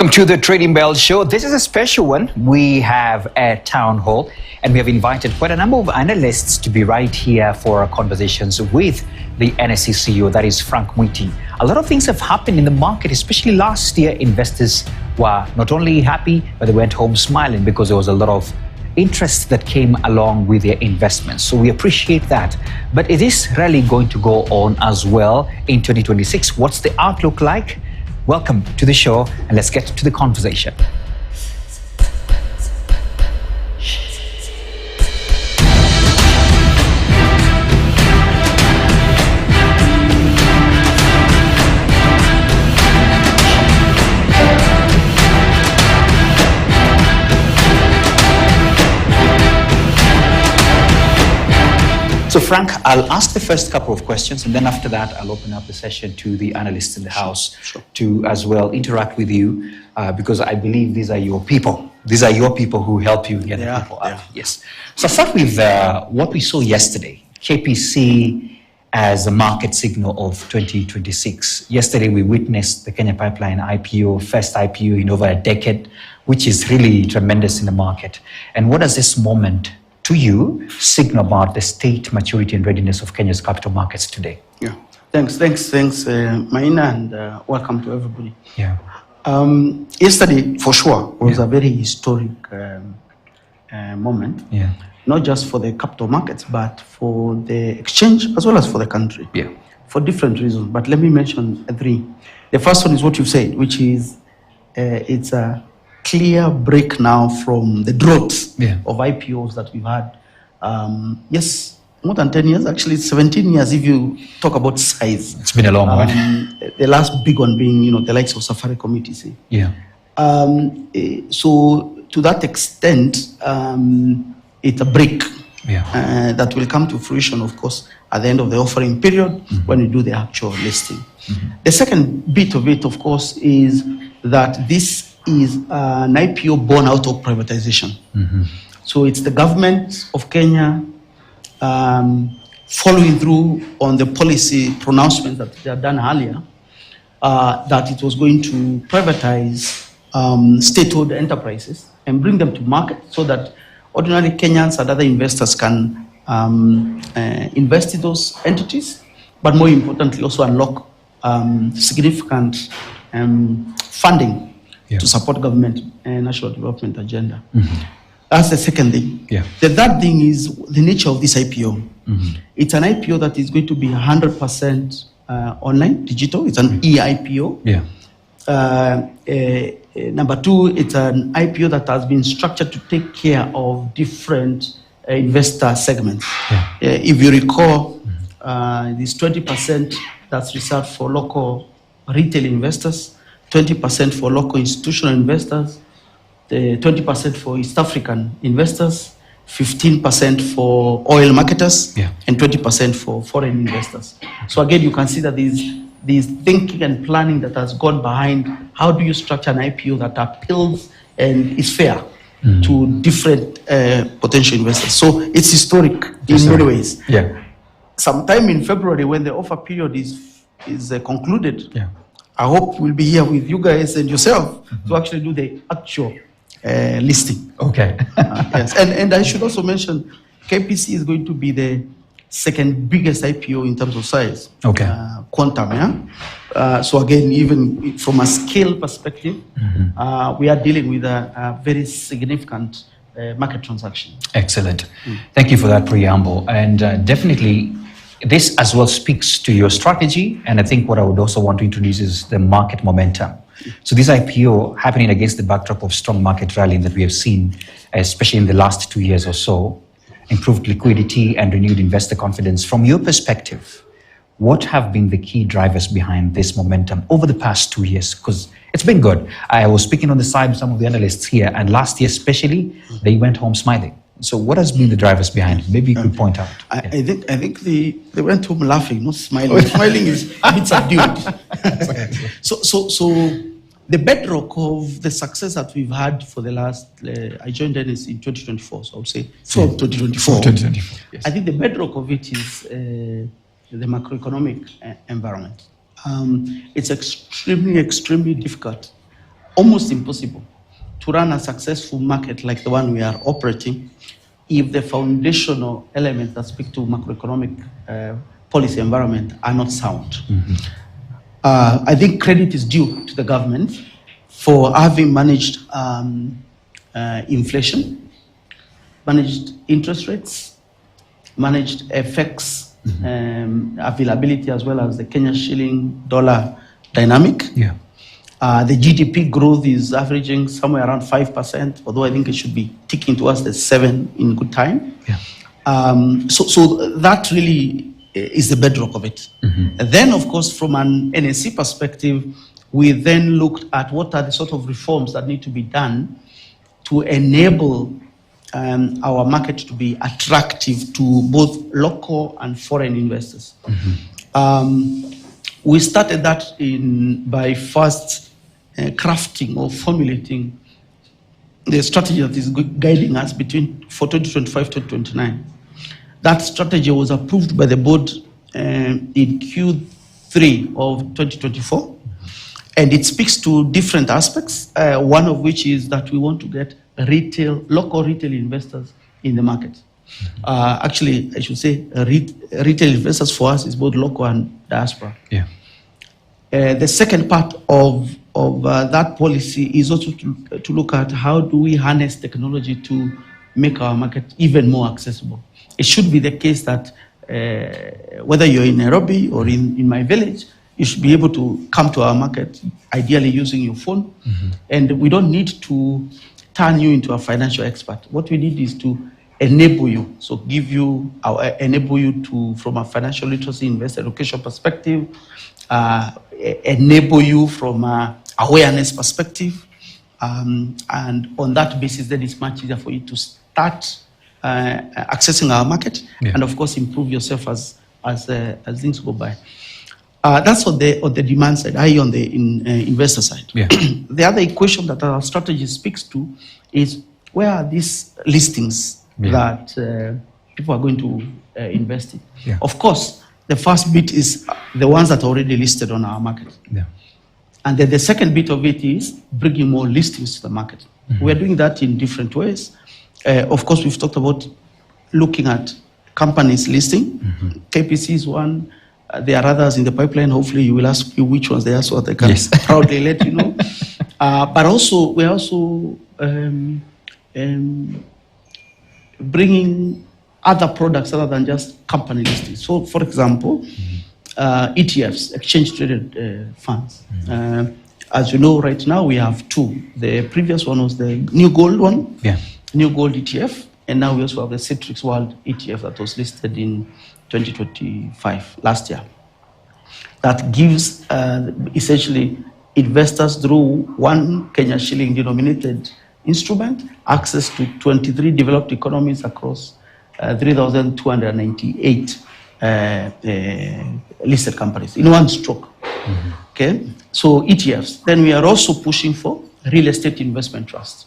Welcome to the Trading Bell Show. This is a special one. We have a town hall and we have invited quite a number of analysts to be right here for our conversations with the NSE CEO, that is Frank Mwiti. A lot of things have happened in the market, especially last year. Investors were not only happy, but they went home smiling because there was a lot of interest that came along with their investments. So we appreciate that. But is this really going to go on as well in 2026? What's the outlook like? Welcome to the show and let's get to the conversation. So Frank, I'll ask the first couple of questions and then after that I'll open up the session to the analysts in the house to as well interact with you because I believe these are your people. These are your people who help you get the people up. Yes. So I'll start with what we saw yesterday. KPC as a market signal of 2026. Yesterday we witnessed the Kenya Pipeline IPO, first IPO in over a decade, which is really tremendous in the market. And what does this moment to you signal about the state, maturity and readiness of Kenya's capital markets today? Yeah, thanks, Maina, and welcome to everybody. Yeah. Yesterday, for sure, was a very historic moment. Yeah. Not just for the capital markets, but for the exchange as well as for the country. Yeah. For different reasons, but let me mention three. The first one is what you said, which is it's a clear break now from the drought of IPOs that we've had. Yes, more than 10 years, actually 17 years if you talk about size. It's been a long one. The last big one being, the likes of Safaricom ETC. Yeah. So to that extent, it's a break that will come to fruition, of course, at the end of the offering period when we do the actual listing. The second bit of it, of course, is that this is an IPO born out of privatization. So it's the government of Kenya following through on the policy pronouncements that they had done earlier, that it was going to privatize state-owned enterprises and bring them to market so that ordinary Kenyans and other investors can invest in those entities, but more importantly also unlock significant funding to support government and national development agenda. That's the second thing. The third thing is the nature of this IPO. It's an IPO that is going to be 100% online, digital. It's an e-IPO. Number two, it's an IPO that has been structured to take care of different investor segments. If you recall, this 20% that's reserved for local retail investors, 20% for local institutional investors, 20% for East African investors, 15% for oil marketers, and 20% for foreign investors. So again, you can see that these thinking and planning that has gone behind how do you structure an IPO that appeals and is fair to different potential investors. So it's historic in many ways. Sometime in February when the offer period is concluded, I hope we'll be here with you guys and yourself to actually do the actual listing. Yes, and I should also mention KPC is going to be the second biggest IPO in terms of size. Quantum, so again, even from a scale perspective, we are dealing with a very significant market transaction. Excellent. Thank you for that preamble. And definitely, this as well speaks to your strategy. And I think what I would also want to introduce is the market momentum. So this IPO happening against the backdrop of strong market rallying that we have seen, especially in the last 2 years or so, improved liquidity and renewed investor confidence. From your perspective, what have been the key drivers behind this momentum over the past 2 years? Because it's been good. I was speaking on the side of some of the analysts here, and last year especially, they went home smiling. So what has been the drivers behind it? Maybe you could point out. I think they went home laughing, not smiling. Smiling is a bit subdued. So the bedrock of the success that we've had for the last, I joined NS in 2024, so I would say from 2024. Yes. I think the bedrock of it is the macroeconomic environment. It's extremely difficult almost impossible to run a successful market like the one we are operating if the foundational elements that speak to macroeconomic policy environment are not sound. I think credit is due to the government for having managed inflation, managed interest rates, managed FX availability, as well as the Kenya shilling dollar dynamic. Yeah. The GDP growth is averaging somewhere around 5%, although I think it should be ticking towards the 7% in good time. Yeah. So that really is the bedrock of it. Then, of course, from an NSC perspective, we then looked at what are the sort of reforms that need to be done to enable our market to be attractive to both local and foreign investors. We started that by first crafting or formulating the strategy that is guiding us for 2025 to 2029. That strategy was approved by the board in Q3 of 2024, and it speaks to different aspects, one of which is that we want to get local retail investors in the market. Actually, I should say retail investors for us is both local and diaspora. Yeah. The second part of that policy is also to look at how do we harness technology to make our market even more accessible. It should be the case that whether you're in Nairobi or in my village, you should be able to come to our market, ideally using your phone. And we don't need to turn you into a financial expert. What we need is to enable you. So enable you to, from a financial literacy investor education perspective, enable you from an awareness perspective. And on that basis, then it's much easier for you to start accessing our market, and of course improve yourself as things go by. That's on the demand side, i.e. on the investor side. Yeah. The other equation that our strategy speaks to is where are these listings that people are going to invest in. Yeah. Of course, the first bit is the ones that are already listed on our market. Yeah. And then the second bit of it is bringing more listings to the market. We are doing that in different ways. Of course, we've talked about looking at companies listing. KPC is one. There are others in the pipeline. Hopefully, you will ask me which ones they are so that I can proudly let you know. But also, we're also bringing other products other than just company listings. So, for example, ETFs, exchange-traded funds. As you know, right now we have two. The previous one was the New Gold one, New Gold ETF, and now we also have the Citrix World ETF that was listed in 2025, last year. That gives essentially investors through one Kenya shilling denominated instrument access to 23 developed economies across 3,298 listed companies in one stroke. Okay, so ETFs. Then we are also pushing for real estate investment trusts.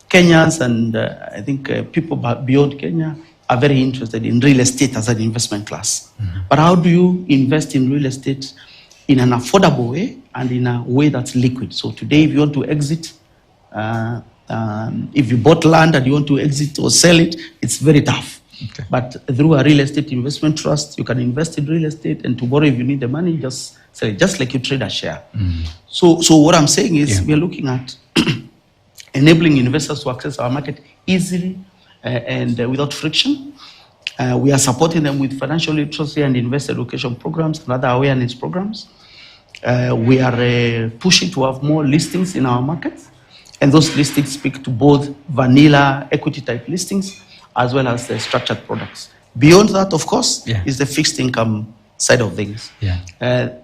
Kenyans and I think people beyond Kenya are very interested in real estate as an investment class. But how do you invest in real estate in an affordable way and in a way that's liquid? So today, if you want to exit, if you bought land and you want to exit or sell it, it's very tough. Okay. But through a real estate investment trust, you can invest in real estate, and tomorrow, if you need the money, just sell it, just like you trade a share. So what I'm saying is we're looking at enabling investors to access our market easily and without friction. We are supporting them with financial literacy and investor education programs and other awareness programs. We are pushing to have more listings in our markets, and those listings speak to both vanilla equity type listings as well as the structured products. Beyond that, of course, is the fixed income side of things.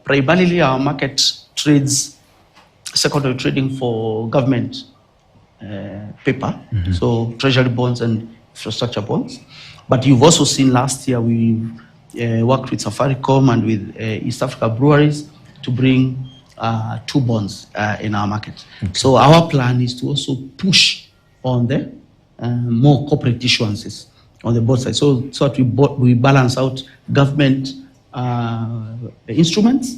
Primarily, our market trades secondary trading for government paper, so treasury bonds and infrastructure bonds. But you've also seen last year we worked with Safaricom and with East Africa Breweries to bring 2 bonds in our market. So our plan is to also push on the more corporate issuances on the both sides, so that we balance out government instruments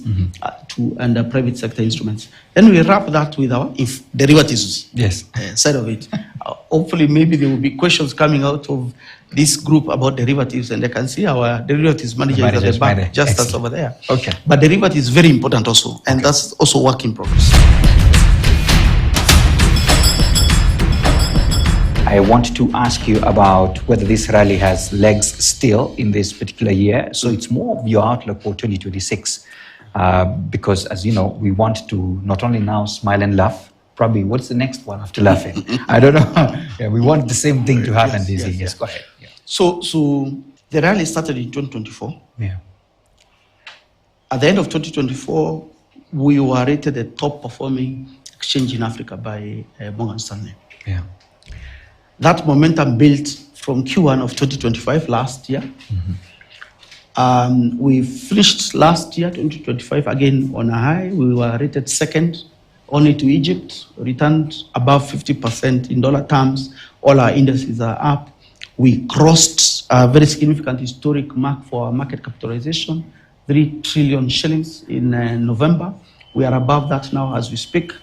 and private sector instruments. Then we wrap that with our derivatives side of it. Hopefully, maybe there will be questions coming out of this group about derivatives, and they can see our derivatives manager is at the back, just as over there. Okay. But derivatives is very important also, and that's also work in progress. I want to ask you about whether this rally has legs still in this particular year. So it's more of your outlook for 2026, because as you know, we want to not only now smile and laugh, probably what's the next one after laughing? I don't know. Yeah, we want the same thing to happen this year. Yes, go ahead. Yeah. So the rally started in 2024. Yeah. At the end of 2024, we were rated the top performing exchange in Africa by Morgan Stanley. Yeah. That momentum built from Q1 of 2025 last year. We finished last year, 2025, again on a high. We were rated second only to Egypt, returned above 50% in dollar terms. All our indices are up. We crossed a very significant historic mark for our market capitalization, 3 trillion shillings in November. We are above that now as we speak.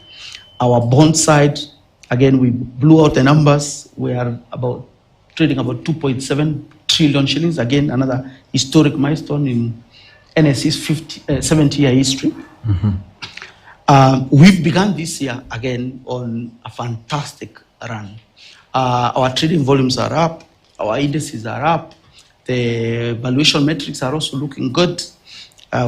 Our bond side, again, we blew out the numbers. We are trading about 2.7 trillion shillings. Again, another historic milestone in NSE's 70-year history. We've begun this year again on a fantastic run. Our trading volumes are up. Our indices are up. The valuation metrics are also looking good.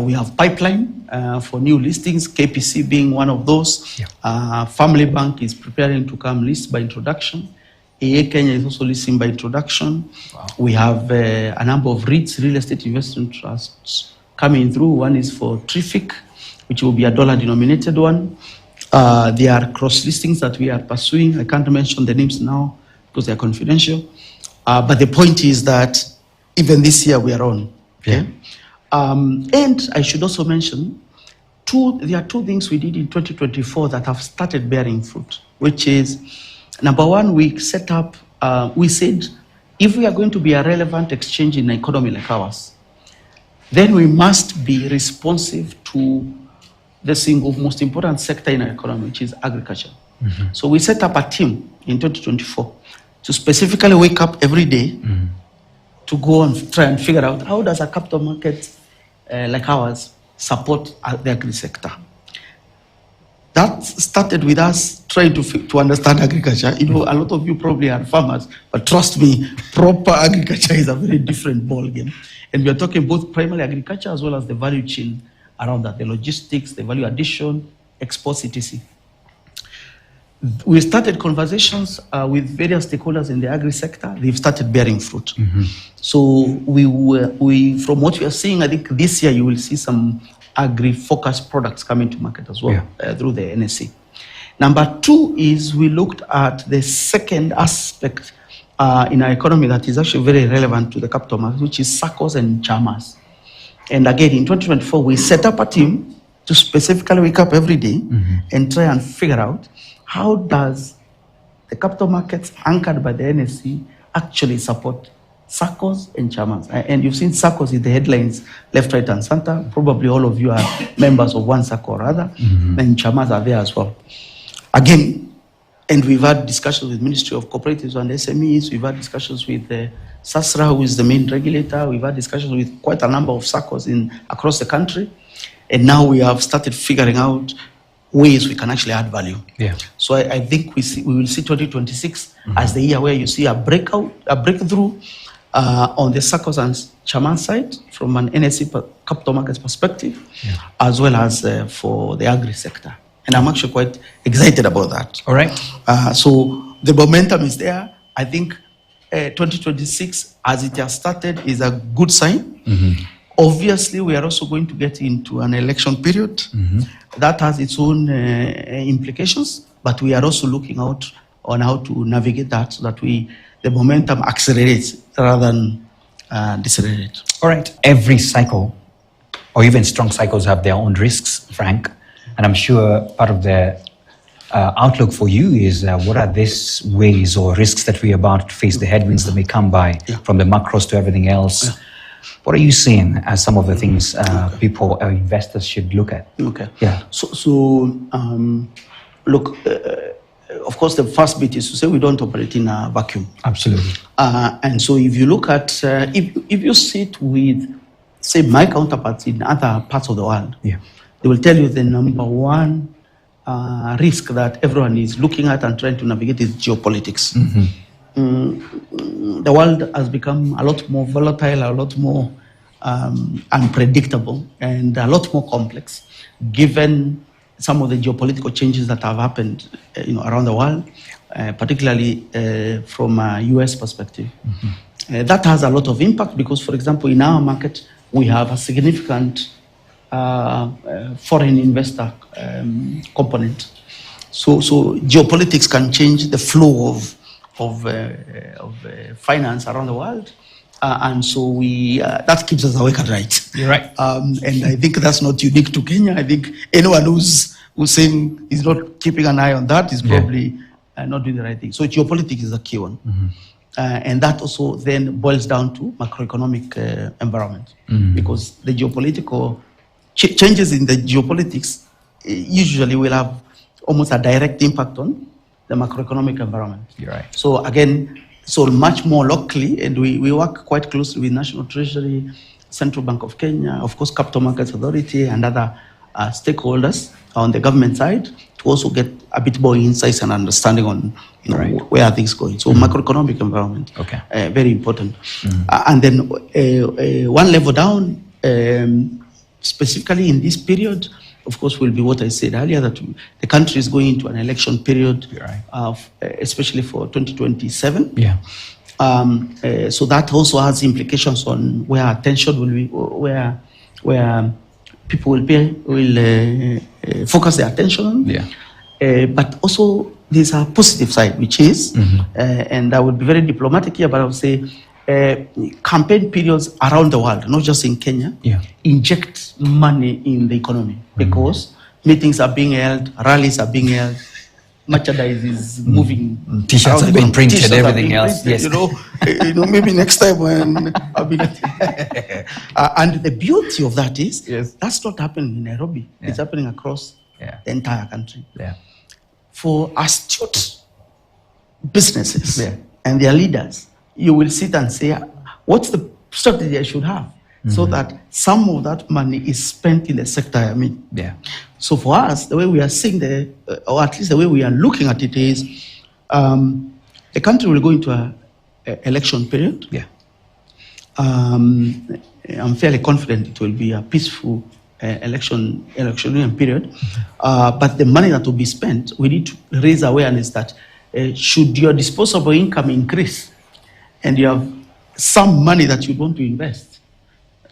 We have pipeline for new listings, KPC being one of those. Yeah. Family Bank is preparing to come list by introduction. AA Kenya is also listing by introduction. Wow. We have a number of REITs, real estate investment trusts, coming through. One is for Triffic, which will be a dollar-denominated one. There are cross listings that we are pursuing. I can't mention the names now because they are confidential. But the point is that even this year we are on. Okay? Yeah. And I should also mention, there are two things we did in 2024 that have started bearing fruit, which is, number one, we set up, we said, if we are going to be a relevant exchange in an economy like ours, then we must be responsive to the single most important sector in our economy, which is agriculture. So we set up a team in 2024 to specifically wake up every day to go and try and figure out how does a capital market like ours support the agri sector. That started with us trying to understand agriculture. You know, a lot of you probably are farmers, but trust me, proper agriculture is a very different ballgame. And we are talking both primary agriculture as well as the value chain around that, the logistics, the value addition, exports, etc. We started conversations with various stakeholders in the agri sector. They've started bearing fruit. So we from what we are seeing, I think this year you will see some agri-focused products coming to market as well through the NSE. Number two is we looked at the second aspect in our economy that is actually very relevant to the capital market, which is SACCOs and chamas. And again, in 2024, we set up a team to specifically wake up every day and try and figure out how does the capital markets anchored by the NSE actually support SACCOs and chamas. And you've seen SACCOs in the headlines, left, right, and center. Probably all of you are members of one SACCO or other, and chamas are there as well. Again, and we've had discussions with Ministry of Cooperatives and SMEs. We've had discussions with SASRA, who is the main regulator. We've had discussions with quite a number of SACCOs across the country. And now we have started figuring out ways we can actually add value. Yeah. So I think we will see 2026 as the year where you see a breakthrough on the SACCOs and chaman side from an NSE capital markets perspective, as well as for the agri sector. And I'm actually quite excited about that. All right. So the momentum is there. I think 2026, as it has started, is a good sign. Obviously, we are also going to get into an election period. That has its own implications, but we are also looking out on how to navigate that so that the momentum accelerates rather than decelerate. All right. Every cycle, or even strong cycles, have their own risks, Frank. And I'm sure part of the outlook for you is what are these ways or risks that we're about to face, the headwinds that may come by from the macros to everything else. What are you seeing as some of the things people or investors should look at? Okay. Yeah. Look, of course, the first bit is to say we don't operate in a vacuum. Absolutely. And so if you look at, if you sit with, say, my counterparts in other parts of the world, they will tell you the number one risk that everyone is looking at and trying to navigate is geopolitics. The world has become a lot more volatile, a lot more unpredictable, and a lot more complex, given some of the geopolitical changes that have happened, around the world, particularly from a U.S. perspective. That has a lot of impact because, for example, in our market, we have a significant foreign investor component. So geopolitics can change the flow of finance around the world. And so that keeps us awake at night. You're right. And I think that's not unique to Kenya. I think anyone who's saying he's not keeping an eye on that is probably not doing the right thing. So geopolitics is a key one. And that also then boils down to macroeconomic environment. Because the geopolitical changes in the geopolitics usually will have almost a direct impact on the macroeconomic environment. You're right. So again, much more locally, and we work quite closely with National Treasury, Central Bank of Kenya, of course, Capital Markets Authority, and other stakeholders on the government side to also get a bit more insights and understanding on where are things going. So macroeconomic environment, very important. And then one level down, specifically in this period, of course, will be what I said earlier, that the country is going into an election period, especially for 2027. So that also has implications on where attention will be, where people will focus their attention on. But also, there's a positive side, which is, and I would be very diplomatic here, but I would say, campaign periods around the world, not just in Kenya, inject money in the economy because meetings are being held, rallies are being held, merchandise is moving. T-shirts have been printed, everything else. Yes. Maybe next time when I'll be and the beauty of that is that's not happening in Nairobi. It's happening across the entire country. For astute businesses and their leaders, you will sit and say, what's the strategy I should have so that some of that money is spent in the sector I'm in? So for us, the way we are seeing or at least the way we are looking at it is, the country will go into an election period. I'm fairly confident it will be a peaceful election period. But the money that will be spent, we need to raise awareness that should your disposable income increase, and you have some money that you want to invest,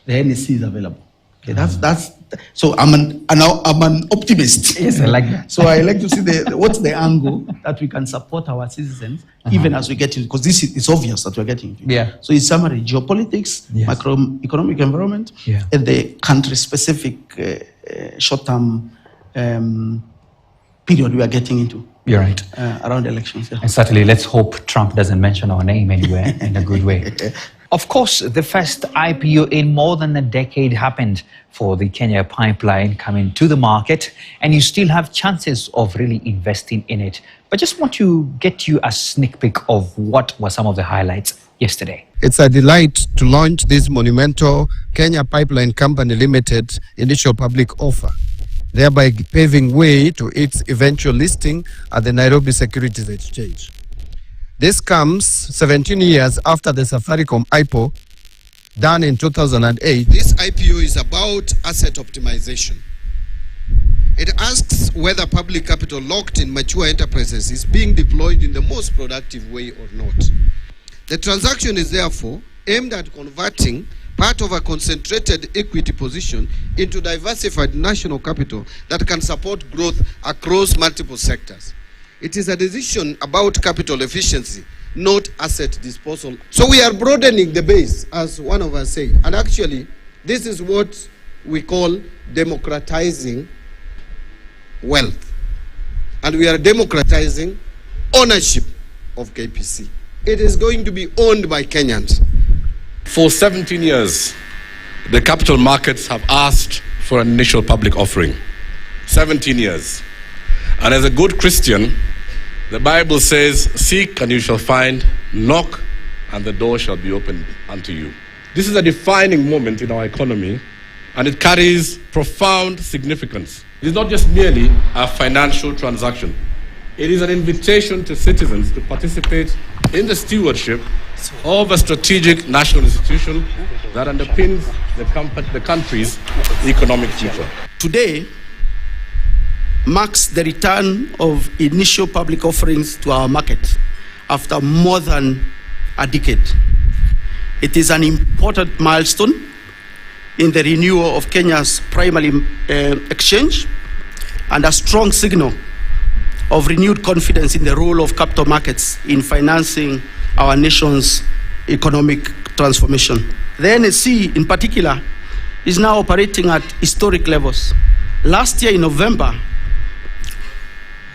the NSC is available. Okay, that's so I'm an optimist. Yes, I like that. So I like to see what's the angle that we can support our citizens even as we get into, because this is obvious that we're getting into. So in summary, geopolitics, macroeconomic environment, and the country-specific short-term period we are getting into. You're right. Around elections. And certainly, let's hope Trump doesn't mention our name anywhere in a good way. Of course, the first IPO in more than a decade happened for the Kenya Pipeline coming to the market, and you still have chances of really investing in it. But just want to get you a sneak peek of what were some of the highlights yesterday. It's a delight to launch this monumental Kenya Pipeline Company Limited initial public offer, thereby paving way to its eventual listing at the Nairobi Securities Exchange. This comes 17 years after the Safaricom IPO done in 2008. This IPO is about asset optimization. It asks whether public capital locked in mature enterprises is being deployed in the most productive way or not. The transaction is therefore aimed at converting part of a concentrated equity position into diversified national capital that can support growth across multiple sectors. It is a decision about capital efficiency, not asset disposal. So we are broadening the base, as one of us say. And actually, this is what we call democratizing wealth. And we are democratizing ownership of KPC. It is going to be owned by Kenyans. For 17 years, the capital markets have asked for an initial public offering. 17 years. And as a good Christian, the Bible says, seek and you shall find, knock and the door shall be opened unto you. This is a defining moment in our economy, and it carries profound significance. It is not just merely a financial transaction. It is an invitation to citizens to participate in the stewardship of a strategic national institution that underpins the country's economic future. Today marks the return of initial public offerings to our market after more than a decade. It is an important milestone in the renewal of Kenya's primary exchange and a strong signal of renewed confidence in the role of capital markets in financing our nation's economic transformation. The NSE in particular is now operating at historic levels. Last year in November,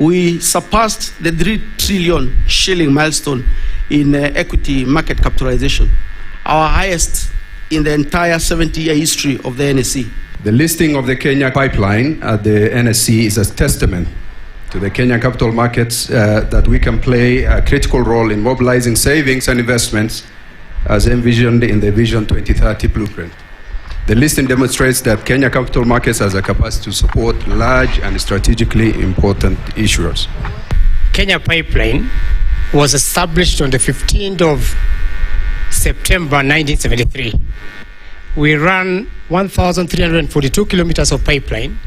we surpassed the 3 trillion shilling milestone in equity market capitalization, our highest in the entire 70-year history of the NSE. The listing of the Kenya Pipeline at the NSE is a testament to the Kenya capital markets that we can play a critical role in mobilizing savings and investments as envisioned in the Vision 2030 blueprint. The listing demonstrates that Kenya capital markets has a capacity to support large and strategically important issuers. Kenya Pipeline was established on the 15th of September 1973. We ran 1,342 kilometers of pipeline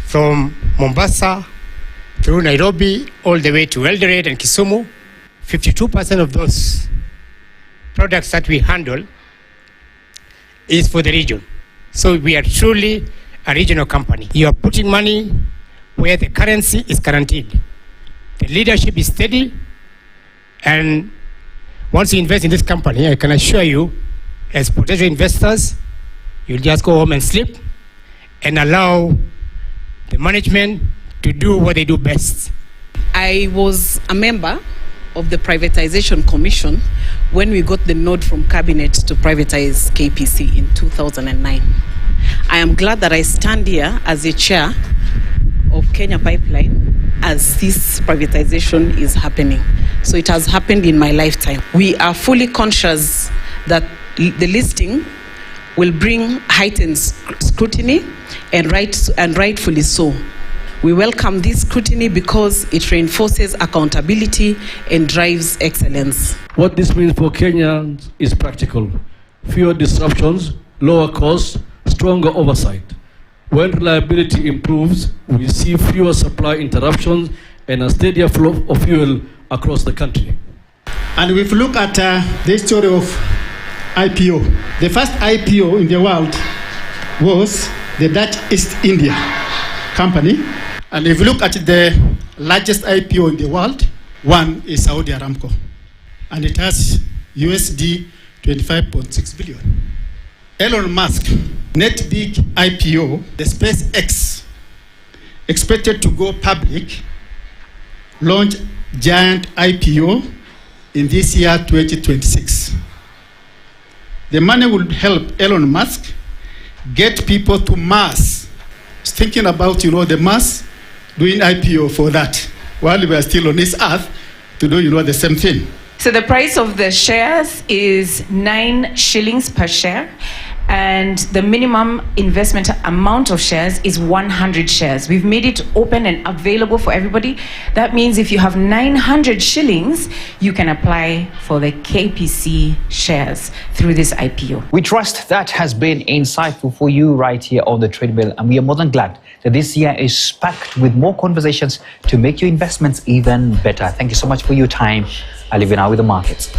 from Mombasa through Nairobi all the way to Eldoret and Kisumu. 52% of those products that we handle is for the region. So we are truly a regional company. You are putting money where the currency is guaranteed. The leadership is steady, and once you invest in this company, I can assure you, as potential investors, you'll just go home and sleep and allow the management to do what they do best. I was a member of the Privatization Commission when we got the nod from Cabinet to privatize KPC in 2009. I am glad that I stand here as a chair of Kenya Pipeline as this privatization is happening. So it has happened in my lifetime. We are fully conscious that the listing will bring heightened scrutiny and rightfully so. We welcome this scrutiny because it reinforces accountability and drives excellence. What this means for Kenyans is practical. Fewer disruptions, lower costs, stronger oversight. When reliability improves, we see fewer supply interruptions and a steadier flow of fuel across the country. And if you look at the story of IPO, the first IPO in the world was the Dutch East India Company. And if you look at the largest IPO in the world, one is Saudi Aramco. And it has USD 25.6 billion. Elon Musk, net big IPO, the SpaceX, expected to go public, launch giant IPO in this year 2026. The money will help Elon Musk get people to Mars. Thinking about, the Mars, doing IPO for that, while we are still on this earth to do, the same thing. So the price of the shares is 9 shillings per share, and the minimum investment amount of shares is 100 shares. We've made it open and available for everybody. That means if you have 900 shillings, you can apply for the KPC shares through this IPO. We trust that has been insightful for you right here on the Treadmill, and we are more than glad that this year is packed with more conversations to make your investments even better. Thank you so much for your time. I leave you now with the markets.